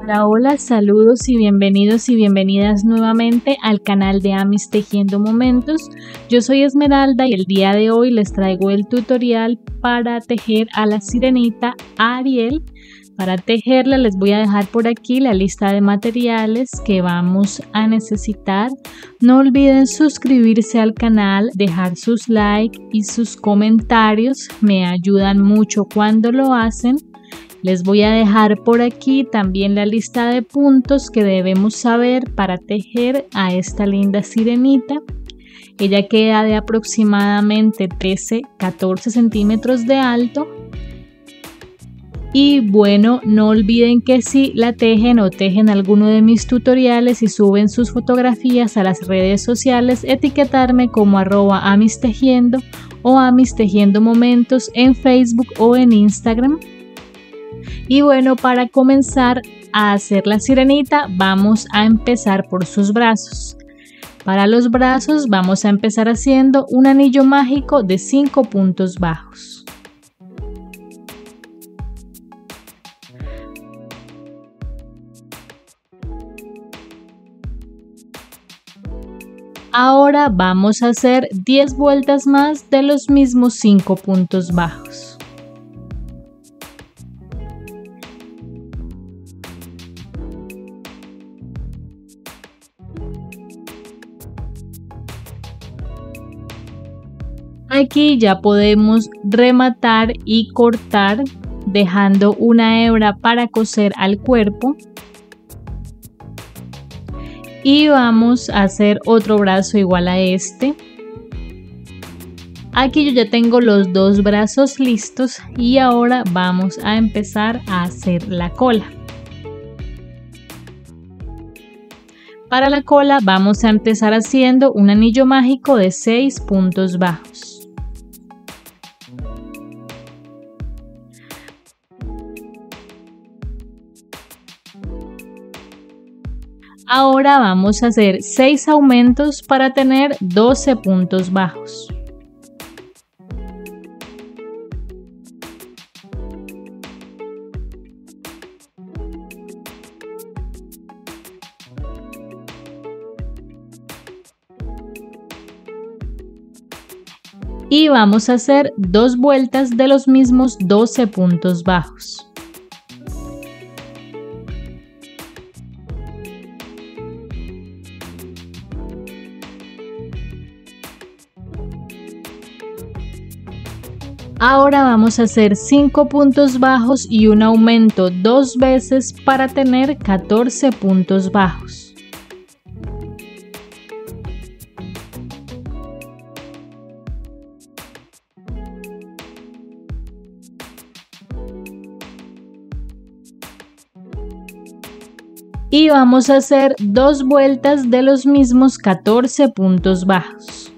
Hola, hola, saludos y bienvenidas nuevamente al canal de Amis Tejiendo Momentos. Yo soy Esmeralda y el día de hoy les traigo el tutorial para tejer a la sirenita Ariel. Para tejerla les voy a dejar por aquí la lista de materiales que vamos a necesitar. No olviden suscribirse al canal, dejar sus likes y sus comentarios, me ayudan mucho cuando lo hacen. Les voy a dejar por aquí también la lista de puntos que debemos saber para tejer a esta linda sirenita. Ella queda de aproximadamente 13-14 centímetros de alto. Y bueno, no olviden que si la tejen o tejen alguno de mis tutoriales y suben sus fotografías a las redes sociales, etiquetarme como @amistejiendo o Amistejiendo Momentos en Facebook o en Instagram. Y bueno, para comenzar a hacer la sirenita vamos a empezar por sus brazos. Para los brazos vamos a empezar haciendo un anillo mágico de 5 puntos bajos. Ahora vamos a hacer 10 vueltas más de los mismos 5 puntos bajos. Aquí ya podemos rematar y cortar dejando una hebra para coser al cuerpo. Y vamos a hacer otro brazo igual a este. Aquí yo ya tengo los dos brazos listos y ahora vamos a empezar a hacer la cola. Para la cola vamos a empezar haciendo un anillo mágico de 6 puntos bajos. Ahora vamos a hacer 6 aumentos para tener 12 puntos bajos. Y vamos a hacer 2 vueltas de los mismos 12 puntos bajos. Ahora vamos a hacer 5 puntos bajos y un aumento 2 veces para tener 14 puntos bajos. Y vamos a hacer 2 vueltas de los mismos 14 puntos bajos.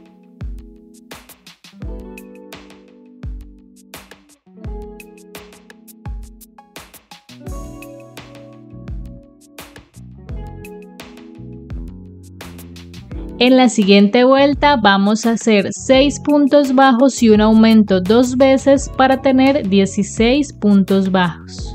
En la siguiente vuelta vamos a hacer 6 puntos bajos y un aumento 2 veces para tener 16 puntos bajos.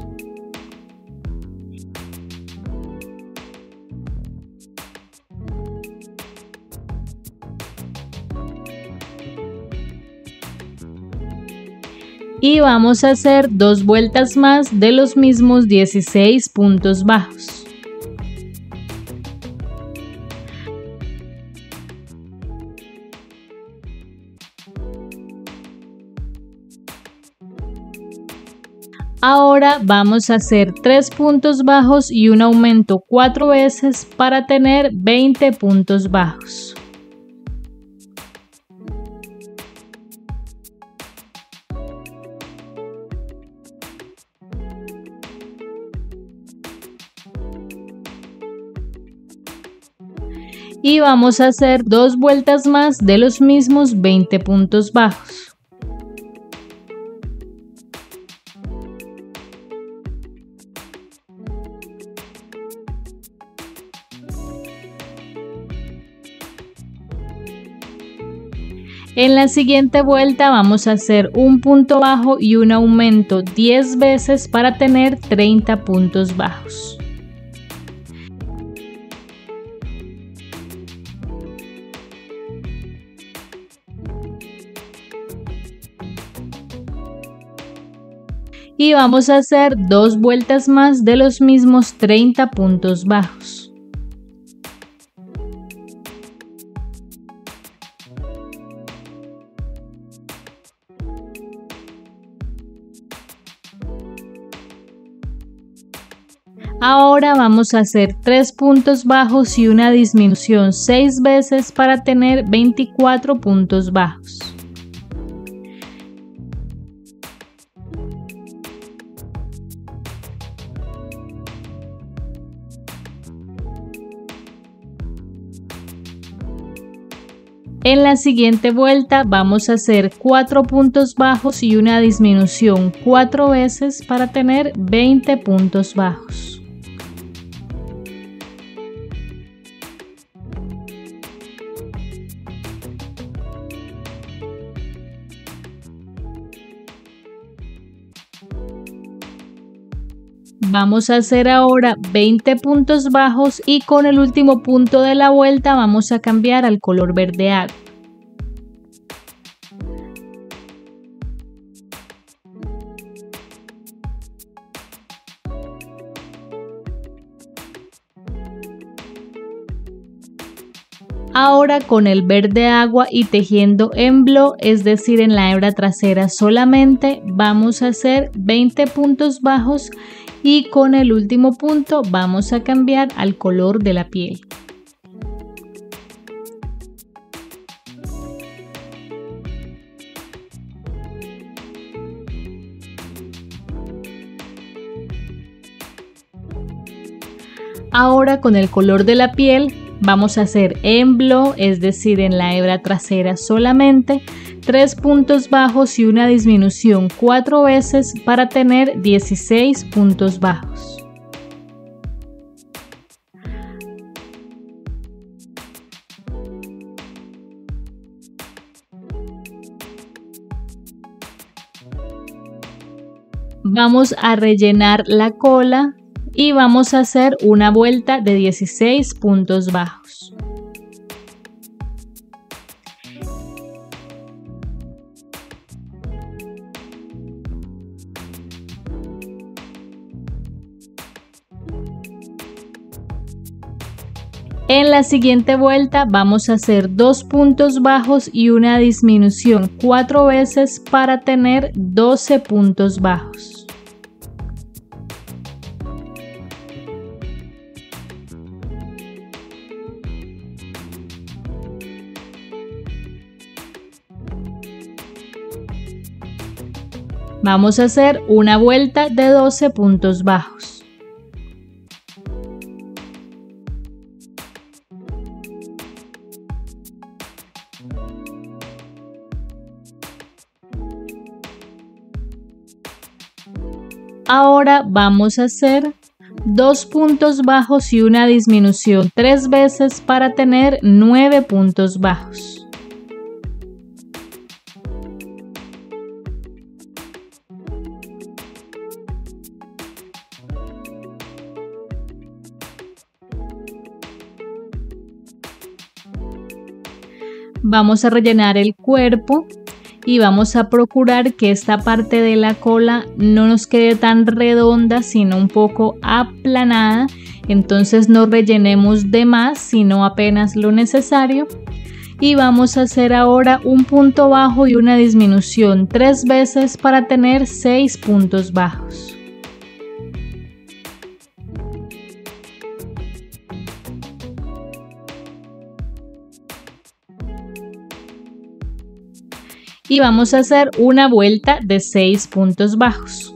Y vamos a hacer 2 vueltas más de los mismos 16 puntos bajos. Ahora vamos a hacer 3 puntos bajos y un aumento 4 veces para tener 20 puntos bajos. Y vamos a hacer 2 vueltas más de los mismos 20 puntos bajos. En la siguiente vuelta vamos a hacer un punto bajo y un aumento 10 veces para tener 30 puntos bajos. y vamos a hacer 2 vueltas más de los mismos 30 puntos bajos. Ahora vamos a hacer 3 puntos bajos y una disminución 6 veces para tener 24 puntos bajos. En la siguiente vuelta vamos a hacer 4 puntos bajos y una disminución 4 veces para tener 20 puntos bajos. Vamos a hacer ahora 20 puntos bajos y con el último punto de la vuelta vamos a cambiar al color verde agua. Ahora con el verde agua y tejiendo en blow, es decir en la hebra trasera solamente, vamos a hacer 20 puntos bajos y con el último punto vamos a cambiar al color de la piel. Ahora con el color de la piel vamos a hacer en blow, es decir en la hebra trasera solamente, 3 puntos bajos y una disminución 4 veces para tener 16 puntos bajos. Vamos a rellenar la cola y vamos a hacer una vuelta de 16 puntos bajos. En la siguiente vuelta vamos a hacer 2 puntos bajos y una disminución 4 veces para tener 12 puntos bajos. Vamos a hacer una vuelta de 12 puntos bajos. Ahora vamos a hacer 2 puntos bajos y una disminución 3 veces para tener 9 puntos bajos. Vamos a rellenar el cuerpo y vamos a procurar que esta parte de la cola no nos quede tan redonda, sino un poco aplanada. Entonces no rellenemos de más, sino apenas lo necesario. Y vamos a hacer ahora un punto bajo y una disminución 3 veces para tener 6 puntos bajos. Y vamos a hacer una vuelta de 6 puntos bajos.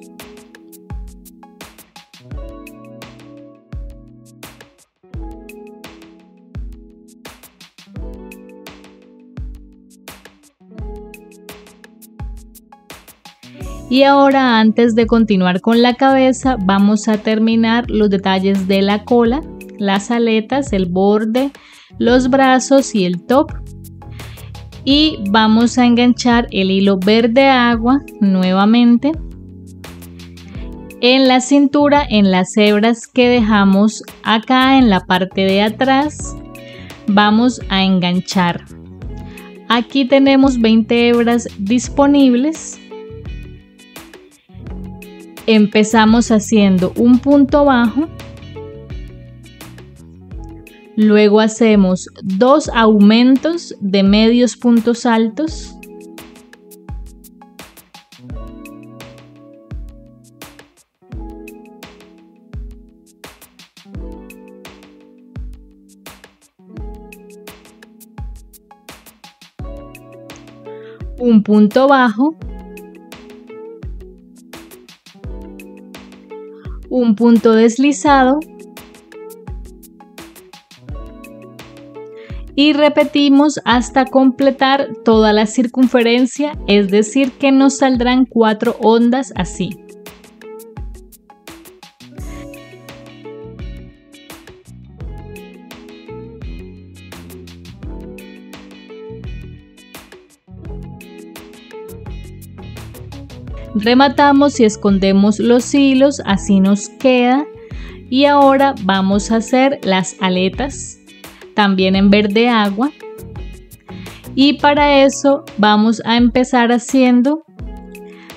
Y ahora, antes de continuar con la cabeza, vamos a terminar los detalles de la cola, las aletas, el borde, los brazos y el top. Y vamos a enganchar el hilo verde agua nuevamente en la cintura, en las hebras que dejamos acá en la parte de atrás. Vamos a enganchar. Aquí tenemos 20 hebras disponibles Empezamos haciendo un punto bajo, luego hacemos 2 aumentos de medios puntos altos, un punto bajo, un punto deslizado y repetimos hasta completar toda la circunferencia, es decir que nos saldrán 4 ondas así. Rematamos y escondemos los hilos, así nos queda. Y ahora vamos a hacer las aletas, también en verde agua. Y para eso vamos a empezar haciendo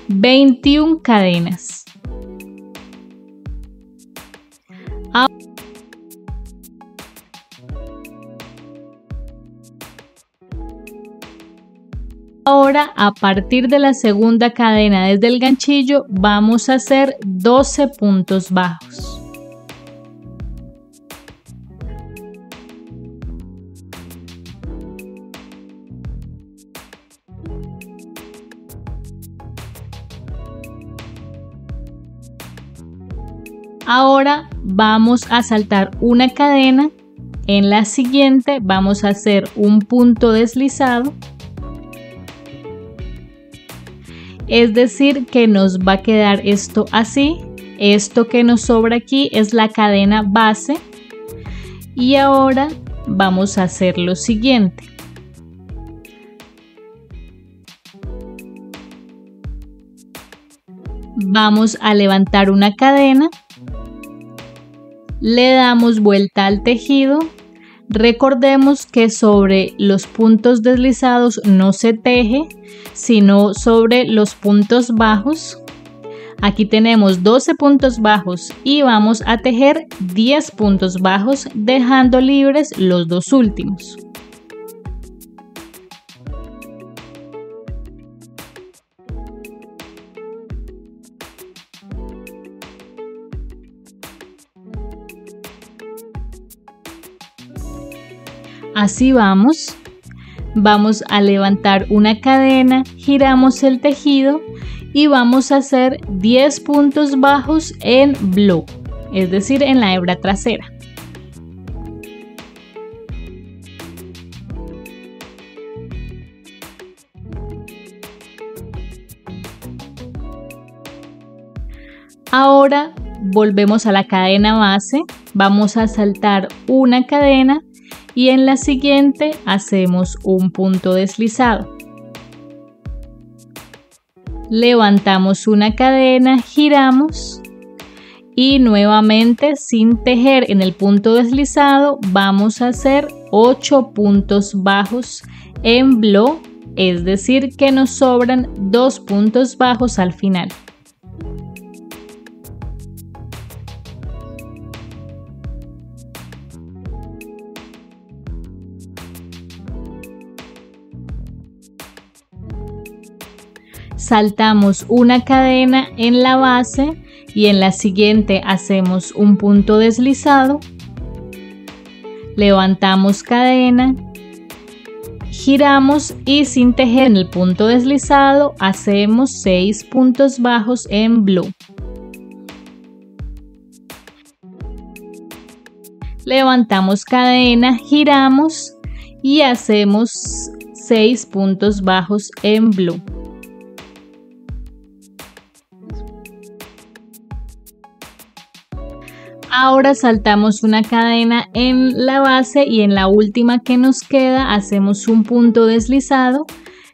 21 cadenas. Ahora, a partir de la segunda cadena desde el ganchillo, vamos a hacer 12 puntos bajos. Ahora vamos a saltar una cadena, en la siguiente vamos a hacer un punto deslizado. Es decir que nos va a quedar esto así. Esto que nos sobra aquí es la cadena base. Y ahora vamos a hacer lo siguiente. Vamos a levantar una cadena. Le damos vuelta al tejido. Recordemos que sobre los puntos deslizados no se teje, sino sobre los puntos bajos. Aquí tenemos 12 puntos bajos y vamos a tejer 10 puntos bajos, dejando libres los 2 últimos. Así vamos a levantar una cadena, giramos el tejido y vamos a hacer 10 puntos bajos en blow, es decir, en la hebra trasera. Ahora volvemos a la cadena base, vamos a saltar una cadena y en la siguiente hacemos un punto deslizado. Levantamos una cadena, giramos y nuevamente sin tejer en el punto deslizado vamos a hacer 8 puntos bajos en blow, es decir que nos sobran 2 puntos bajos al final. Saltamos una cadena en la base y en la siguiente hacemos un punto deslizado, levantamos cadena, giramos y sin tejer en el punto deslizado hacemos 6 puntos bajos en blow. Levantamos cadena, giramos y hacemos 6 puntos bajos en blow. Ahora saltamos una cadena en la base y en la última que nos queda hacemos un punto deslizado.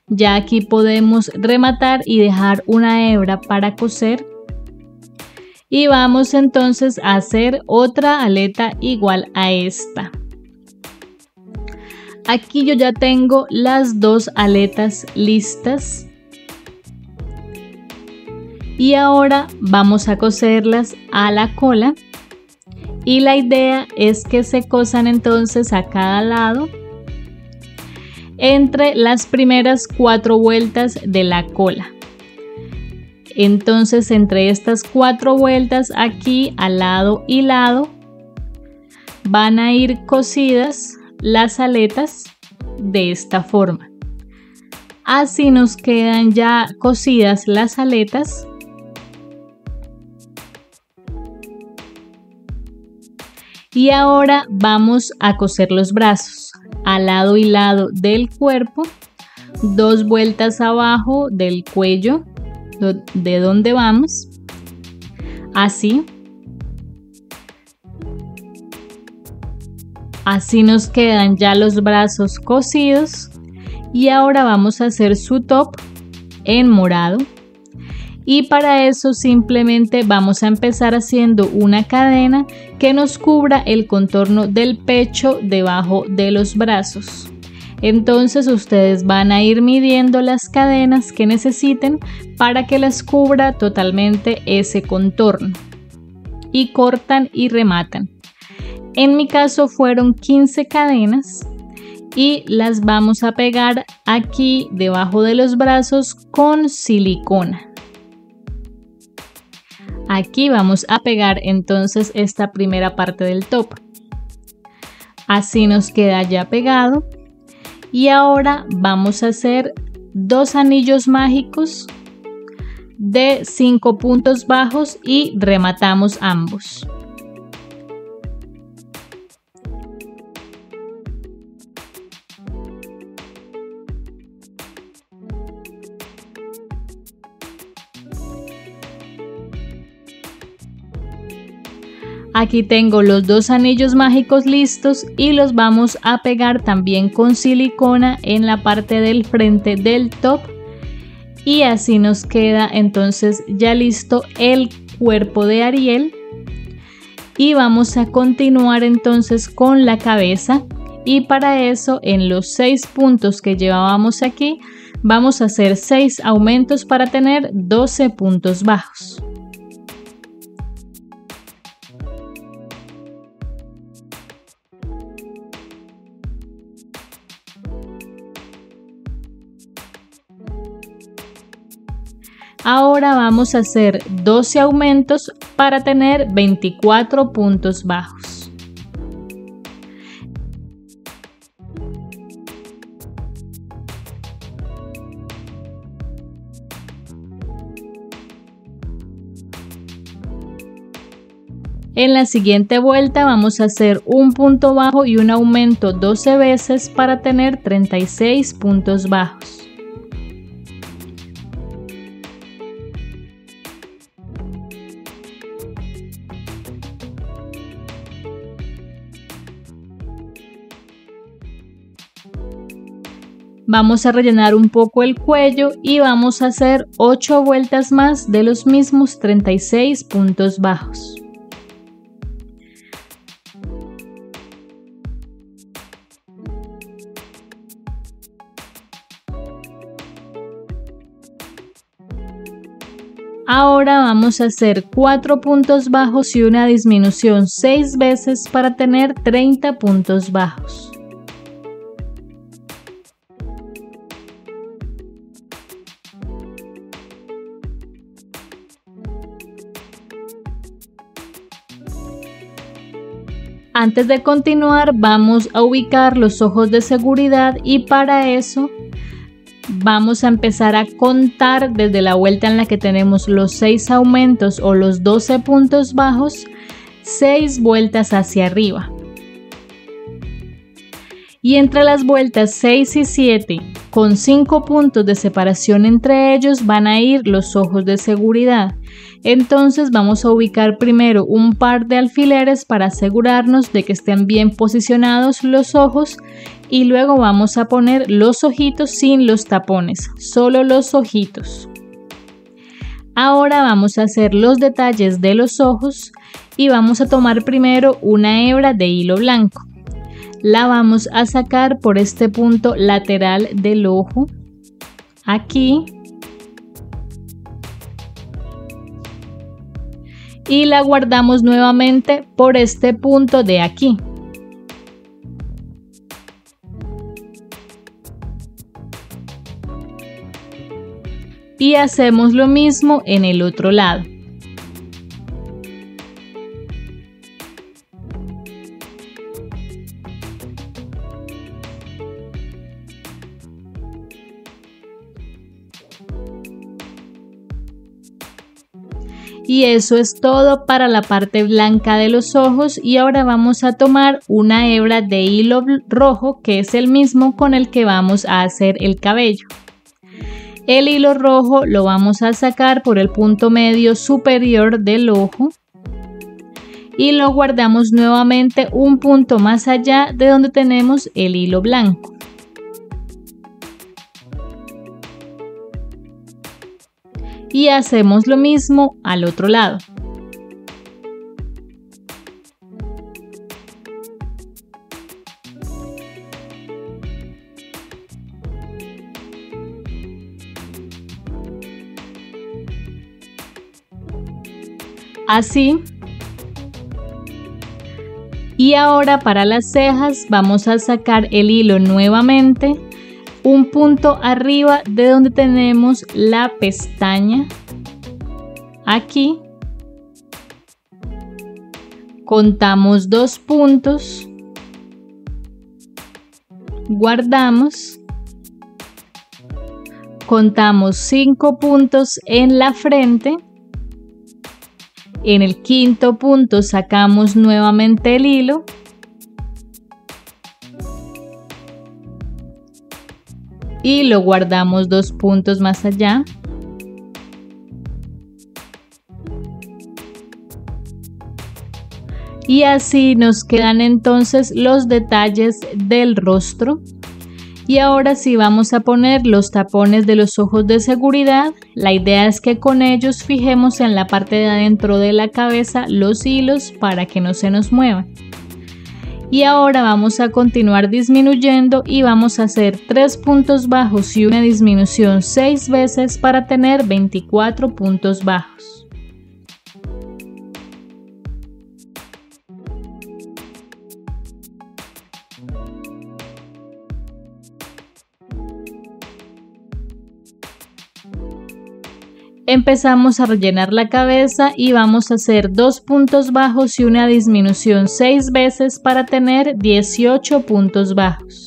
Ya aquí podemos rematar y dejar una hebra para coser. Y vamos entonces a hacer otra aleta igual a esta. Aquí yo ya tengo las 2 aletas listas. Y ahora vamos a coserlas a la cola y la idea es que se cosan entonces a cada lado entre las primeras 4 vueltas de la cola. Entonces entre estas 4 vueltas aquí al lado y lado van a ir cosidas las aletas de esta forma. Así nos quedan ya cosidas las aletas. Y ahora vamos a coser los brazos al lado y lado del cuerpo, 2 vueltas abajo del cuello de donde vamos, así nos quedan ya los brazos cosidos. Y ahora vamos a hacer su top en morado y para eso simplemente vamos a empezar haciendo una cadena que nos cubra el contorno del pecho debajo de los brazos. Entonces ustedes van a ir midiendo las cadenas que necesiten para que las cubra totalmente ese contorno y cortan y rematan. En mi caso fueron 15 cadenas y las vamos a pegar aquí debajo de los brazos con silicona. Aquí vamos a pegar entonces esta primera parte del top. Así nos queda ya pegado. Y ahora vamos a hacer 2 anillos mágicos de 5 puntos bajos y rematamos ambos. Aquí tengo los 2 anillos mágicos listos y los vamos a pegar también con silicona en la parte del frente del top y así nos queda entonces ya listo el cuerpo de Ariel. Y vamos a continuar entonces con la cabeza y para eso en los 6 puntos que llevábamos aquí vamos a hacer 6 aumentos para tener 12 puntos bajos. Ahora vamos a hacer 12 aumentos para tener 24 puntos bajos. En la siguiente vuelta vamos a hacer un punto bajo y un aumento 12 veces para tener 36 puntos bajos. Vamos a rellenar un poco el cuello y vamos a hacer 8 vueltas más de los mismos 36 puntos bajos. Ahora vamos a hacer 4 puntos bajos y una disminución 6 veces para tener 30 puntos bajos. Antes de continuar vamos a ubicar los ojos de seguridad y para eso vamos a empezar a contar desde la vuelta en la que tenemos los 6 aumentos o los 12 puntos bajos, 6 vueltas hacia arriba. Y entre las vueltas 6 y 7, con 5 puntos de separación entre ellos, van a ir los ojos de seguridad. Entonces vamos a ubicar primero un par de alfileres para asegurarnos de que estén bien posicionados los ojos y luego vamos a poner los ojitos sin los tapones, solo los ojitos. Ahora vamos a hacer los detalles de los ojos y vamos a tomar primero una hebra de hilo blanco. La vamos a sacar por este punto lateral del ojo, aquí. y la guardamos nuevamente por este punto de aquí. Y hacemos lo mismo en el otro lado. Y eso es todo para la parte blanca de los ojos, y ahora vamos a tomar una hebra de hilo rojo, que es el mismo con el que vamos a hacer el cabello. El hilo rojo lo vamos a sacar por el punto medio superior del ojo y lo guardamos nuevamente un punto más allá de donde tenemos el hilo blanco. Y hacemos lo mismo al otro lado. Así. Y ahora para las cejas vamos a sacar el hilo nuevamente un punto arriba de donde tenemos la pestaña. Aquí contamos 2 puntos, guardamos, contamos 5 puntos en la frente. En el quinto punto sacamos nuevamente el hilo y lo guardamos 2 puntos más allá. Y así nos quedan entonces los detalles del rostro. Y ahora sí vamos a poner los tapones de los ojos de seguridad. La idea es que con ellos fijemos en la parte de adentro de la cabeza los hilos para que no se nos muevan. Y ahora vamos a continuar disminuyendo y vamos a hacer 3 puntos bajos y una disminución 6 veces para tener 24 puntos bajos. Empezamos a rellenar la cabeza y vamos a hacer 2 puntos bajos y una disminución 6 veces para tener 18 puntos bajos.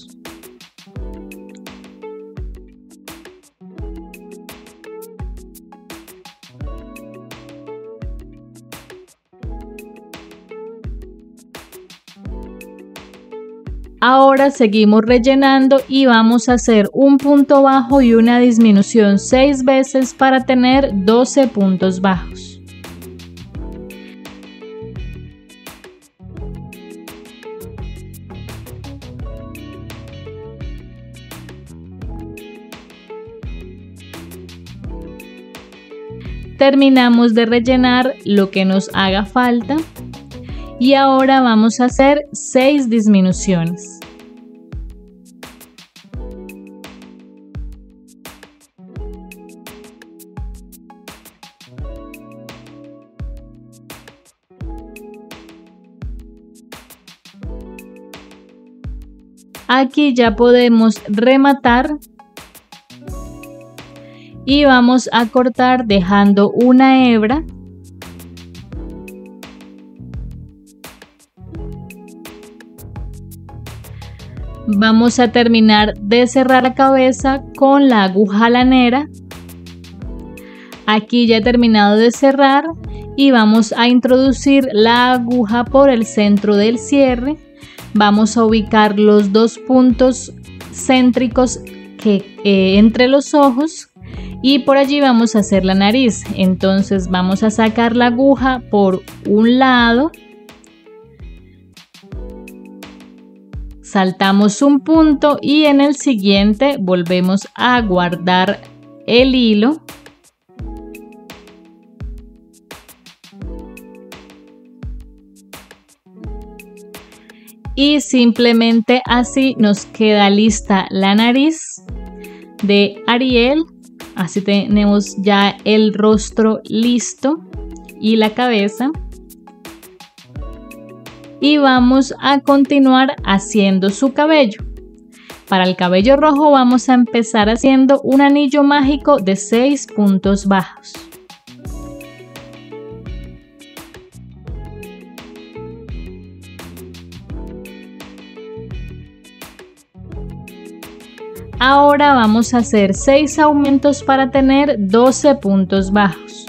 Ahora seguimos rellenando y vamos a hacer un punto bajo y una disminución 6 veces para tener 12 puntos bajos. Terminamos de rellenar lo que nos haga falta. Y ahora vamos a hacer 6 disminuciones. Aquí ya podemos rematar y vamos a cortar dejando una hebra. Vamos a terminar de cerrar la cabeza con la aguja lanera. Aquí ya he terminado de cerrar y vamos a introducir la aguja por el centro del cierre. Vamos a ubicar los 2 puntos céntricos entre los ojos y por allí vamos a hacer la nariz. Entonces vamos a sacar la aguja por un lado. Saltamos un punto y en el siguiente volvemos a guardar el hilo. Y simplemente así nos queda lista la nariz de Ariel. Así tenemos ya el rostro listo. y la cabeza. Y vamos a continuar haciendo su cabello. Para el cabello rojo vamos a empezar haciendo un anillo mágico de 6 puntos bajos. Ahora vamos a hacer 6 aumentos para tener 12 puntos bajos.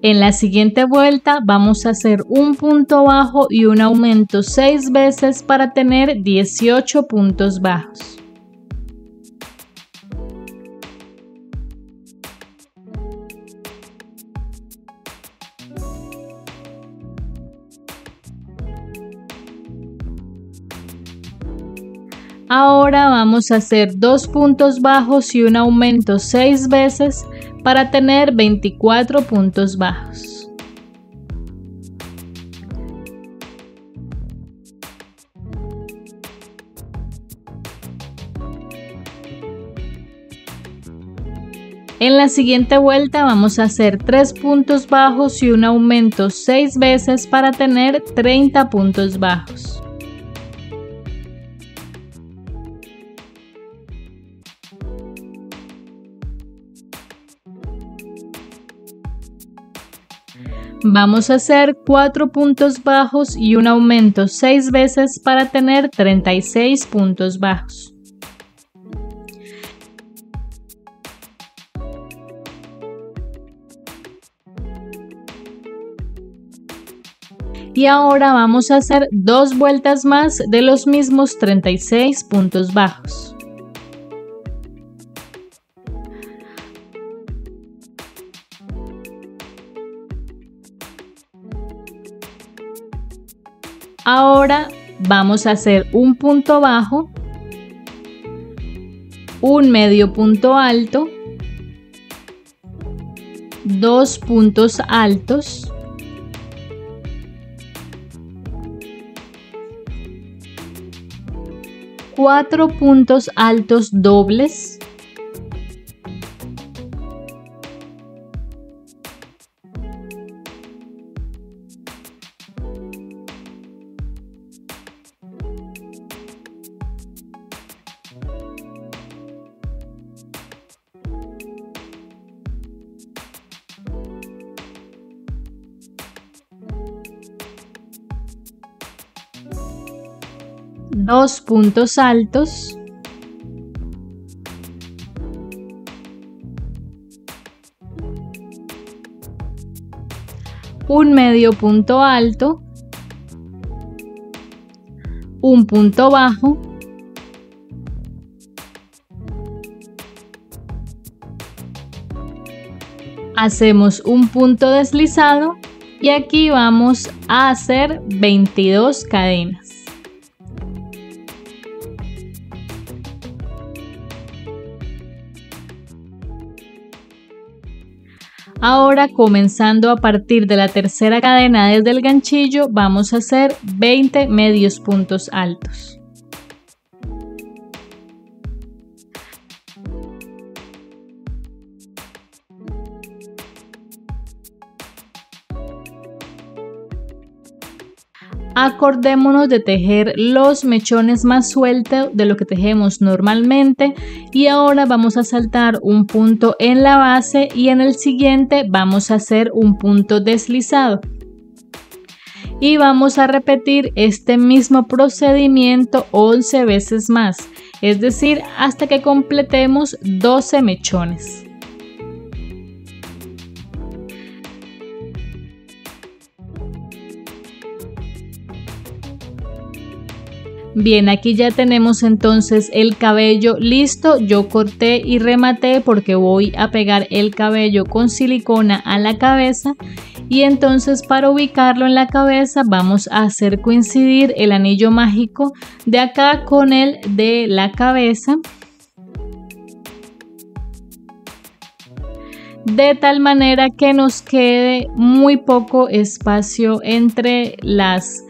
En la siguiente vuelta vamos a hacer un punto bajo y un aumento 6 veces para tener 18 puntos bajos. Ahora vamos a hacer 2 puntos bajos y un aumento 6 veces para tener 24 puntos bajos. En la siguiente vuelta vamos a hacer 3 puntos bajos y un aumento 6 veces para tener 30 puntos bajos. Vamos a hacer 4 puntos bajos y un aumento 6 veces para tener 36 puntos bajos. Y ahora vamos a hacer 2 vueltas más de los mismos 36 puntos bajos. Ahora vamos a hacer un punto bajo, un medio punto alto, 2 puntos altos, cuatro puntos altos dobles, dos puntos altos, un medio punto alto, un punto bajo, hacemos un punto deslizado y aquí vamos a hacer 22 cadenas. Ahora, comenzando a partir de la tercera cadena desde el ganchillo, vamos a hacer 20 medios puntos altos. Acordémonos de tejer los mechones más sueltos de lo que tejemos normalmente y ahora vamos a saltar un punto en la base y en el siguiente vamos a hacer un punto deslizado. Y vamos a repetir este mismo procedimiento 11 veces más, es decir, hasta que completemos 12 mechones. Bien, aquí ya tenemos entonces el cabello listo. Yo corté y rematé porque voy a pegar el cabello con silicona a la cabeza y entonces para ubicarlo en la cabeza vamos a hacer coincidir el anillo mágico de acá con el de la cabeza. de tal manera que nos quede muy poco espacio entre las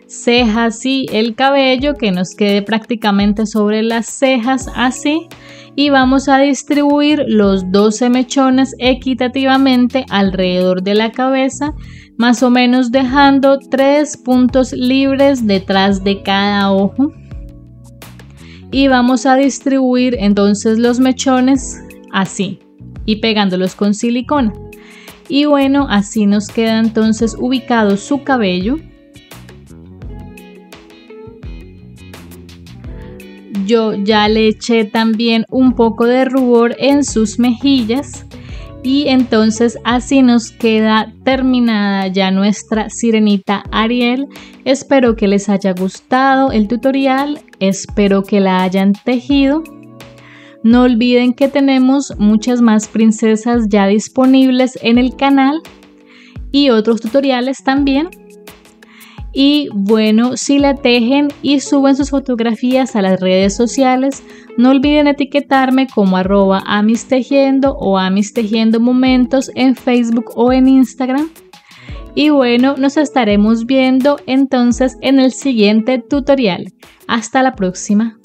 cejas y el cabello, que nos quede prácticamente sobre las cejas así, y vamos a distribuir los 12 mechones equitativamente alrededor de la cabeza, más o menos dejando 3 puntos libres detrás de cada ojo, y vamos a distribuir entonces los mechones así y pegándolos con silicona. Y bueno, así nos queda entonces ubicado su cabello. Yo ya le eché también un poco de rubor en sus mejillas y entonces así nos queda terminada ya nuestra sirenita Ariel. Espero que les haya gustado el tutorial, espero que la hayan tejido. No olviden que tenemos muchas más princesas ya disponibles en el canal y otros tutoriales también. Y bueno, si la tejen y suben sus fotografías a las redes sociales, no olviden etiquetarme como @amistejiendo o amistejiendomomentos en Facebook o en Instagram. Y bueno, nos estaremos viendo entonces en el siguiente tutorial. Hasta la próxima.